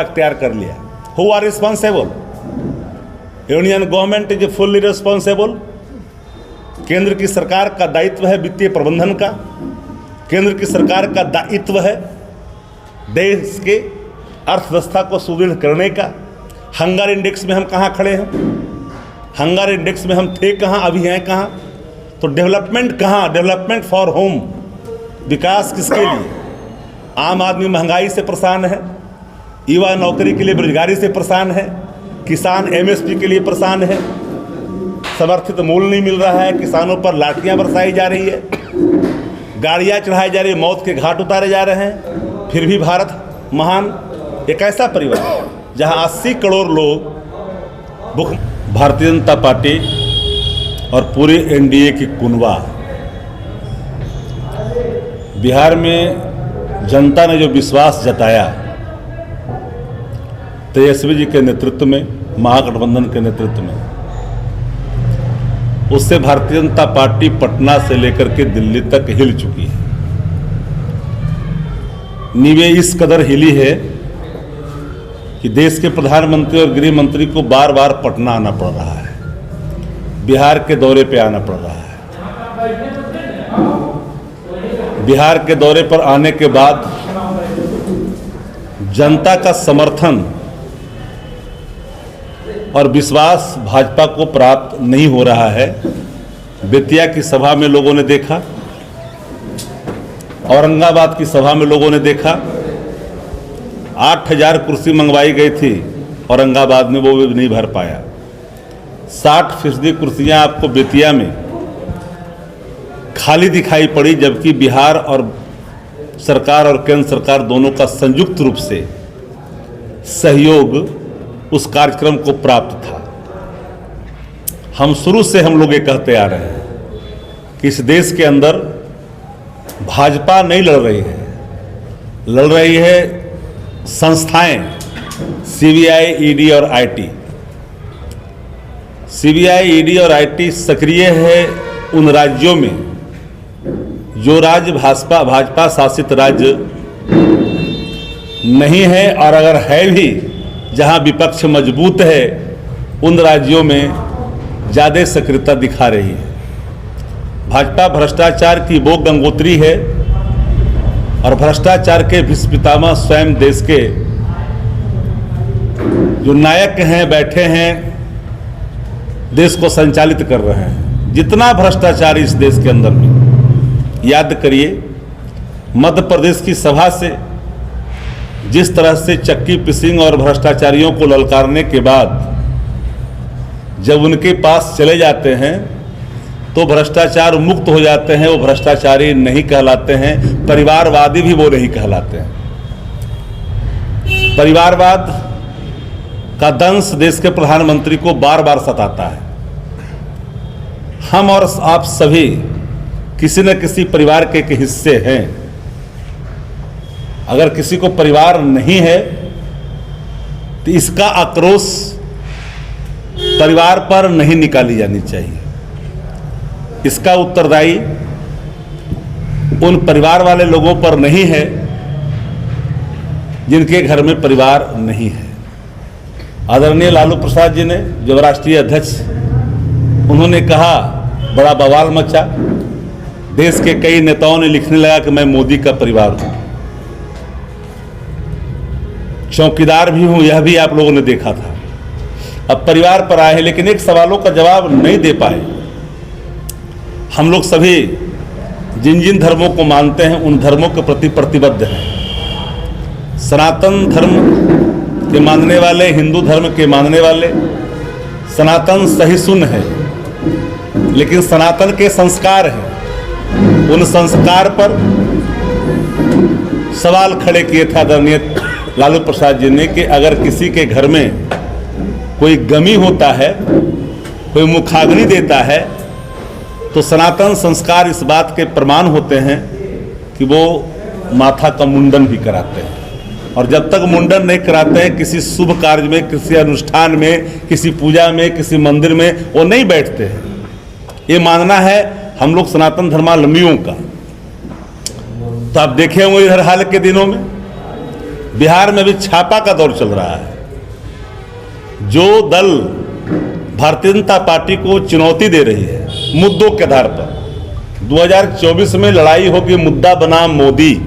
तैयार कर लिया। Who are responsible? Union government is fully responsible. केंद्र की सरकार का दायित्व है वित्तीय प्रबंधन का। केंद्र की सरकार का दायित्व है देश के अर्थव्यवस्था को सुदृढ़ करने का। हंगर इंडेक्स में हम कहाँ खड़े हैं? हंगर इंडेक्स में हम थे कहाँ, अभी हैं कहाँ? तो डेवलपमेंट कहाँ? डेवलपमेंट फॉर होम, विकास किसके लिए? आम आदमी महंगाई से परेशान है, युवा नौकरी के लिए बेरोजगारी से परेशान है, किसान एमएसपी के लिए परेशान है, समर्थित मूल्य नहीं मिल रहा है, किसानों पर लाठियां बरसाई जा रही है, गाड़ियां चढ़ाई जा रही है, मौत के घाट उतारे जा रहे हैं। फिर भी भारत महान एक ऐसा परिवार जहां 80 करोड़ लोग भारतीय जनता पार्टी और पूरी एनडीए की कुनवा, बिहार में जनता ने जो विश्वास जताया तेजस्वी जी के नेतृत्व में, महागठबंधन के नेतृत्व में, उससे भारतीय जनता पार्टी पटना से लेकर के दिल्ली तक हिल चुकी है। नींवें इस कदर हिली है कि देश के प्रधानमंत्री और गृह मंत्री को बार बार पटना आना पड़ रहा है, बिहार के दौरे पे आना पड़ रहा है। बिहार के दौरे पर आने के बाद जनता का समर्थन और विश्वास भाजपा को प्राप्त नहीं हो रहा है। बेतिया की सभा में लोगों ने देखा, औरंगाबाद की सभा में लोगों ने देखा, 8000 कुर्सी मंगवाई गई थी औरंगाबाद में, वो भी नहीं भर पाया। 60% कुर्सियां आपको बेतिया में खाली दिखाई पड़ी, जबकि बिहार और सरकार और केंद्र सरकार दोनों का संयुक्त रूप से सहयोग उस कार्यक्रम को प्राप्त था। हम शुरू से हम लोग ये कहते आ रहे हैं कि इस देश के अंदर भाजपा नहीं लड़ रही है, लड़ रही है संस्थाएं, सीबीआई, ईडी और आईटी। सीबीआई, ईडी और आईटी सक्रिय है उन राज्यों में जो राज्य भाजपा शासित राज्य नहीं है, और अगर है भी जहां विपक्ष मजबूत है, उन राज्यों में ज़्यादा सक्रियता दिखा रही है। भाजपा भ्रष्टाचार की वो गंगोत्री है और भ्रष्टाचार के भीष्म पितामह स्वयं देश के जो नायक हैं, बैठे हैं, देश को संचालित कर रहे हैं। जितना भ्रष्टाचार इस देश के अंदर में, याद करिए मध्य प्रदेश की सभा से जिस तरह से चक्की पिसिंग और भ्रष्टाचारियों को ललकारने के बाद जब उनके पास चले जाते हैं तो भ्रष्टाचार मुक्त हो जाते हैं, वो भ्रष्टाचारी नहीं कहलाते हैं, परिवारवादी भी वो नहीं कहलाते हैं। परिवारवाद का दंश देश के प्रधानमंत्री को बार बार सताता है। हम और आप सभी किसी न किसी परिवार के हिस्से हैं। अगर किसी को परिवार नहीं है तो इसका आक्रोश परिवार पर नहीं निकाली जानी चाहिए। इसका उत्तरदायी उन परिवार वाले लोगों पर नहीं है जिनके घर में परिवार नहीं है। आदरणीय लालू प्रसाद जी ने, जो राष्ट्रीय अध्यक्ष, उन्होंने कहा, बड़ा बवाल मचा। देश के कई नेताओं ने लिखने लगा कि मैं मोदी का परिवार हूं, चौकीदार भी हूं, यह भी आप लोगों ने देखा था। अब परिवार पर आए हैं, लेकिन एक सवालों का जवाब नहीं दे पाए। हम लोग सभी जिन जिन धर्मों को मानते हैं उन धर्मों के प्रति प्रतिबद्ध हैं। सनातन धर्म के मानने वाले, हिंदू धर्म के मानने वाले, सनातन सहिष्णु है, लेकिन सनातन के संस्कार हैं। उन संस्कार पर सवाल खड़े किए थे आदरणीय लालू प्रसाद जी ने कि अगर किसी के घर में कोई गमी होता है, कोई मुखाग्नि देता है, तो सनातन संस्कार इस बात के प्रमाण होते हैं कि वो माथा का मुंडन भी कराते हैं। और जब तक मुंडन नहीं कराते हैं, किसी शुभ कार्य में, किसी अनुष्ठान में, किसी पूजा में, किसी मंदिर में वो नहीं बैठते हैं। ये मानना है हम लोग सनातन धर्मावलंबियों का। तो आप देखे होंगे इधर हाल के दिनों में बिहार में भी छापा का दौर चल रहा है। जो दल भारतीय जनता पार्टी को चुनौती दे रही है मुद्दों के आधार पर, 2024 में लड़ाई होगी मुद्दा बनाम मोदी।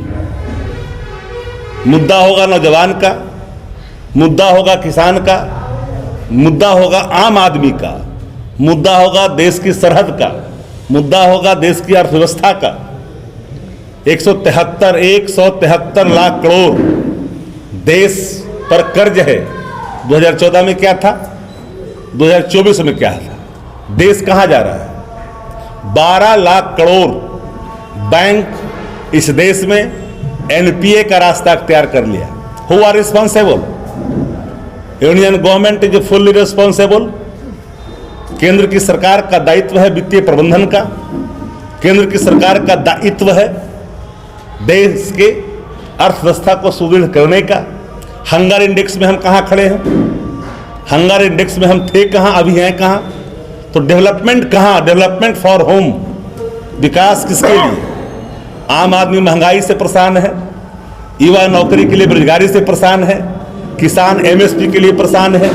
मुद्दा होगा नौजवान का, मुद्दा होगा किसान का, मुद्दा होगा आम आदमी का, मुद्दा होगा देश की सरहद का, मुद्दा होगा देश की अर्थव्यवस्था का। 173 लाख करोड़ देश पर कर्ज है। 2014 में क्या था, 2024 में क्या था? देश कहां जा रहा है? 12 लाख करोड़ बैंक इस देश में एनपीए का रास्ता अख्तियार कर लिया। Who are responsible? Union government is fully responsible. केंद्र की सरकार का दायित्व है वित्तीय प्रबंधन का, केंद्र की सरकार का दायित्व है देश के अर्थव्यवस्था को सुदृढ़ करने का। हंगर इंडेक्स में हम कहां खड़े हैं? हंगर इंडेक्स में हम थे कहां, अभी हैं कहां? तो डेवलपमेंट कहां? डेवलपमेंट फॉर होम, विकास किसके लिए? आम आदमी महंगाई से परेशान है, युवा नौकरी के लिए बेरोजगारी से परेशान है, किसान एमएसपी के लिए परेशान है,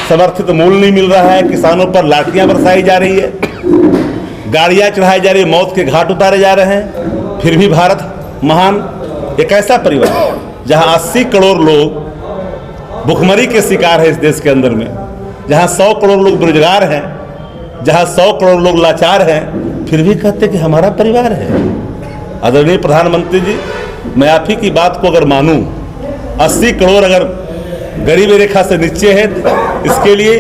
समर्थित मूल्य नहीं मिल रहा है, किसानों पर लाठियां बरसाई जा रही है, गाड़ियां चढ़ाई जा रही है, मौत के घाट उतारे जा रहे हैं। फिर भी भारत महान। एक ऐसा परिवार जहां 80 करोड़ लोग भुखमरी के शिकार है इस देश के अंदर में, जहां 100 करोड़ लोग बेरोजगार हैं, जहां 100 करोड़ लोग लाचार हैं, फिर भी कहते कि हमारा परिवार है। आदरणीय प्रधानमंत्री जी, मैं आप ही की बात को अगर मानूं, 80 करोड़ अगर गरीबी रेखा से नीचे है, इसके लिए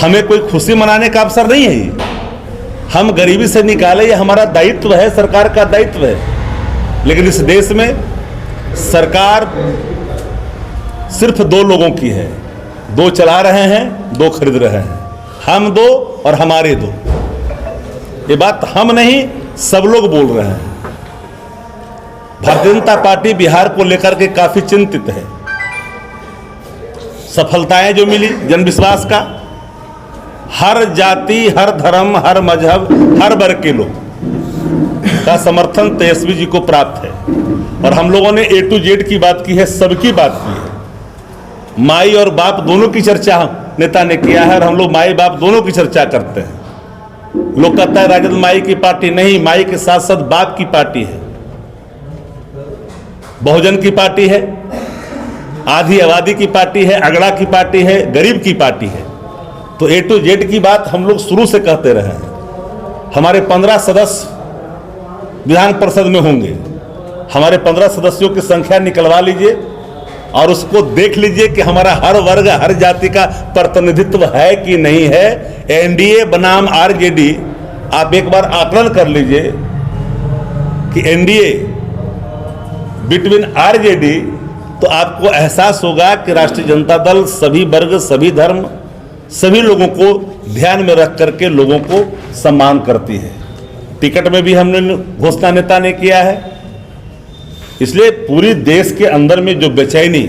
हमें कोई खुशी मनाने का अवसर नहीं है। हम गरीबी से निकाले, ये हमारा दायित्व है, सरकार का दायित्व है। लेकिन इस देश में सरकार सिर्फ 2 लोगों की है, 2 चला रहे हैं, 2 खरीद रहे हैं। हम 2 और हमारे 2। ये बात हम नहीं, सब लोग बोल रहे हैं। भारतीय जनता पार्टी बिहार को लेकर के काफी चिंतित है। सफलताएं जो मिली जनविश्वास का, हर जाति, हर धर्म, हर मजहब, हर वर्ग के लोग का समर्थन तेजस्वी जी को प्राप्त है। और हम लोगों ने A to Z की बात की है, सबकी बात की है। माई और बाप दोनों की चर्चा नेता ने किया है, और हम लोग माई बाप दोनों की चर्चा करते हैं। लोग कहता है राजद माई की पार्टी नहीं, माई के साथ साथ बाप की पार्टी है, बहुजन की पार्टी है, आधी आबादी की पार्टी है, अगड़ा की पार्टी है, गरीब की पार्टी है। तो A to Z की बात हम लोग शुरू से कहते रहे हैं। हमारे 15 सदस्य विधान परिषद में होंगे। हमारे 15 सदस्यों की संख्या निकलवा लीजिए और उसको देख लीजिए कि हमारा हर वर्ग, हर जाति का प्रतिनिधित्व है कि नहीं है। एनडीए बनाम आरजेडी, आप एक बार आकलन कर लीजिए कि एनडीए बिटवीन आरजेडी, तो आपको एहसास होगा कि राष्ट्रीय जनता दल सभी वर्ग, सभी धर्म, सभी लोगों को ध्यान में रख करके लोगों को सम्मान करती है। टिकट में भी हमने घोषणा नेता ने किया है। इसलिए पूरी देश के अंदर में जो बेचैनी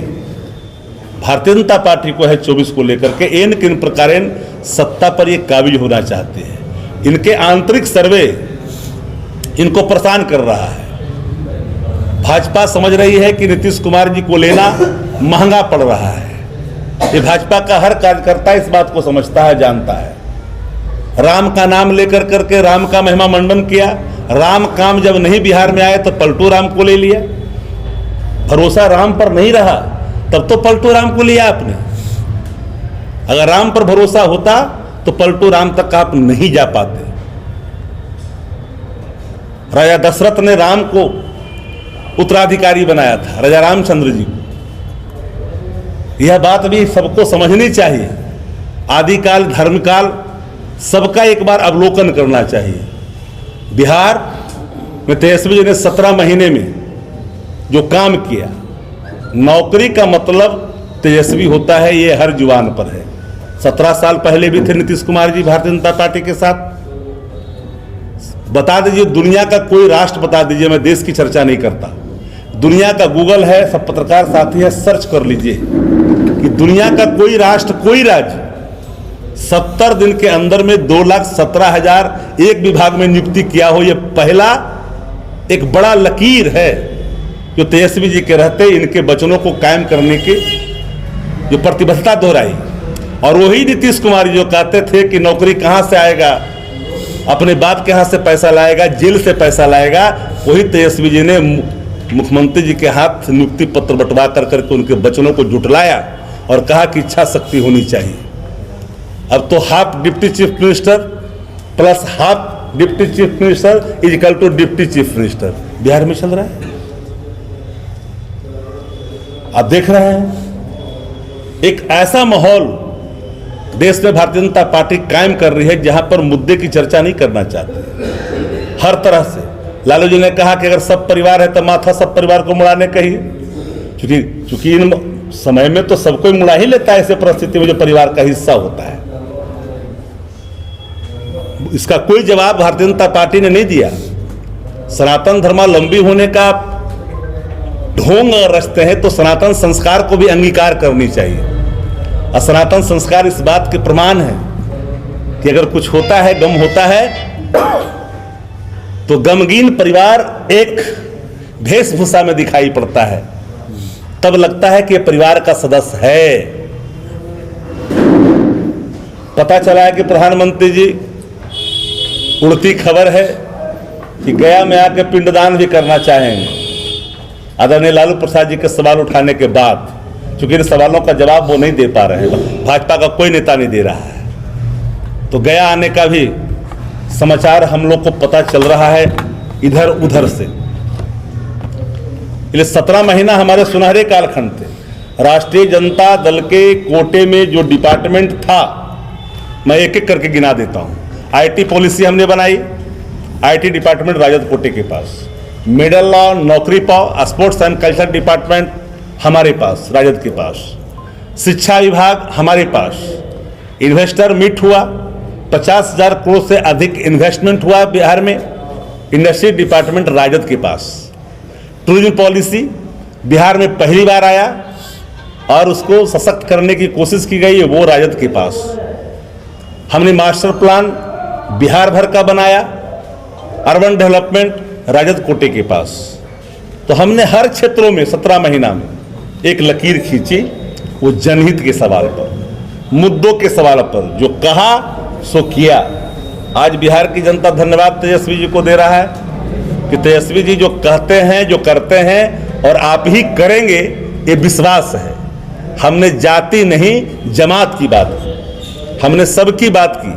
भारतीय जनता पार्टी को है 24 को लेकर के, इन किन प्रकार सत्ता पर ये काबिज होना चाहते हैं। इनके आंतरिक सर्वे इनको परेशान कर रहा है। भाजपा समझ रही है कि नीतीश कुमार जी को लेना महंगा पड़ रहा है। ये भाजपा का हर कार्यकर्ता इस बात को समझता है, जानता है। राम का नाम लेकर करके राम का महिमा मंडन किया। राम काम जब नहीं बिहार में आए तो पलटू राम को ले लिया। भरोसा राम पर नहीं रहा तब तो पलटू राम को लिया आपने। अगर राम पर भरोसा होता तो पलटू राम तक आप नहीं जा पाते। राजा दशरथ ने राम को उत्तराधिकारी बनाया था, राजा रामचंद्र जी को। यह बात भी सबको समझनी चाहिए। आदिकाल, धर्मकाल सबका एक बार अवलोकन करना चाहिए। बिहार में तेजस्वी जी ने 17 महीने में जो काम किया, नौकरी का मतलब तेजस्वी होता है, ये हर जुबान पर है। 17 साल पहले भी थे नीतीश कुमार जी भारतीय जनता पार्टी के साथ। बता दीजिए, दुनिया का कोई राष्ट्र बता दीजिए, मैं देश की चर्चा नहीं करता। दुनिया का गूगल है, सब पत्रकार साथी है, सर्च कर लीजिए कि दुनिया का कोई राष्ट्र, कोई राज्य 70 दिन के अंदर में 2,17,000 एक विभाग में नियुक्ति किया हो। यह पहला एक बड़ा लकीर है जो तेजस्वी जी के रहते इनके वचनों को कायम करने की जो प्रतिबद्धता दोहराई। और वही नीतीश कुमार जो कहते थे कि नौकरी कहाँ से आएगा, अपने बाप के हाथ से पैसा लाएगा, जेल से पैसा लाएगा, वही तेजस्वी जी ने मुख्यमंत्री जी के हाथ नियुक्ति पत्र बंटवा करके उनके वचनों को जुटलाया और कहा कि इच्छा शक्ति होनी चाहिए। अब तो half deputy chief minister plus half deputy chief minister is equal to deputy chief minister Bihar में चल रहा है। आप देख रहे हैं एक ऐसा माहौल देश में भारतीय जनता पार्टी कायम कर रही है जहां पर मुद्दे की चर्चा नहीं करना चाहती हर तरह से। लालू जी ने कहा कि अगर सब परिवार है तो माथा सब परिवार को मुड़ाने कहिए, क्योंकि इन समय में तो सबको मुड़ा ही लेता है ऐसे परिस्थिति में जो परिवार का हिस्सा होता है। इसका कोई जवाब भारतीय जनता पार्टी ने नहीं दिया। सनातन धर्मावलंबी होने का ढोंग रचते हैं तो सनातन संस्कार को भी अंगीकार करनी चाहिए। और सनातन संस्कार इस बात के प्रमाण है कि अगर कुछ होता है, गम होता है, तो गमगीन परिवार एक वेशभूषा में दिखाई पड़ता है, तब लगता है कि यह परिवार का सदस्य है। पता चला है कि प्रधानमंत्री जी उड़ती खबर है कि गया में आके पिंडदान भी करना चाहेंगे आदरणीय लालू प्रसाद जी के सवाल उठाने के बाद, क्योंकि इन सवालों का जवाब वो नहीं दे पा रहे हैं, भाजपा का कोई नेता नहीं दे रहा है। तो गया आने का भी समाचार हम लोग को पता चल रहा है इधर उधर से। इसलिए 17 महीना हमारे सुनहरे कालखंड थे। राष्ट्रीय जनता दल के कोटे में जो डिपार्टमेंट था, मैं एक एक करके गिना देता हूं। आईटी पॉलिसी हमने बनाई, आईटी डिपार्टमेंट राजद कोटे के पास। मिडिल लॉ, नौकरी पाओ, स्पोर्ट्स एंड कल्चर डिपार्टमेंट हमारे पास, राजद के पास। शिक्षा विभाग हमारे पास। इन्वेस्टर मीट हुआ, 50,000 करोड़ से अधिक इन्वेस्टमेंट हुआ बिहार में, इंडस्ट्री डिपार्टमेंट राजद के पास। टूरिज्म पॉलिसी बिहार में पहली बार आया और उसको सशक्त करने की कोशिश की गई है, वो राजद के पास। हमने मास्टर प्लान बिहार भर का बनाया, अर्बन डेवलपमेंट राजद कोटे के पास। तो हमने हर क्षेत्रों में 17 महीना में एक लकीर खींची, वो जनहित के सवाल पर, मुद्दों के सवाल पर, जो कहा सो किया। आज बिहार की जनता धन्यवाद तेजस्वी जी को दे रहा है कि तेजस्वी जी जो कहते हैं, जो करते हैं और आप ही करेंगे, ये विश्वास है। हमने जाति नहीं जमात की बात की, हमने सबकी बात की।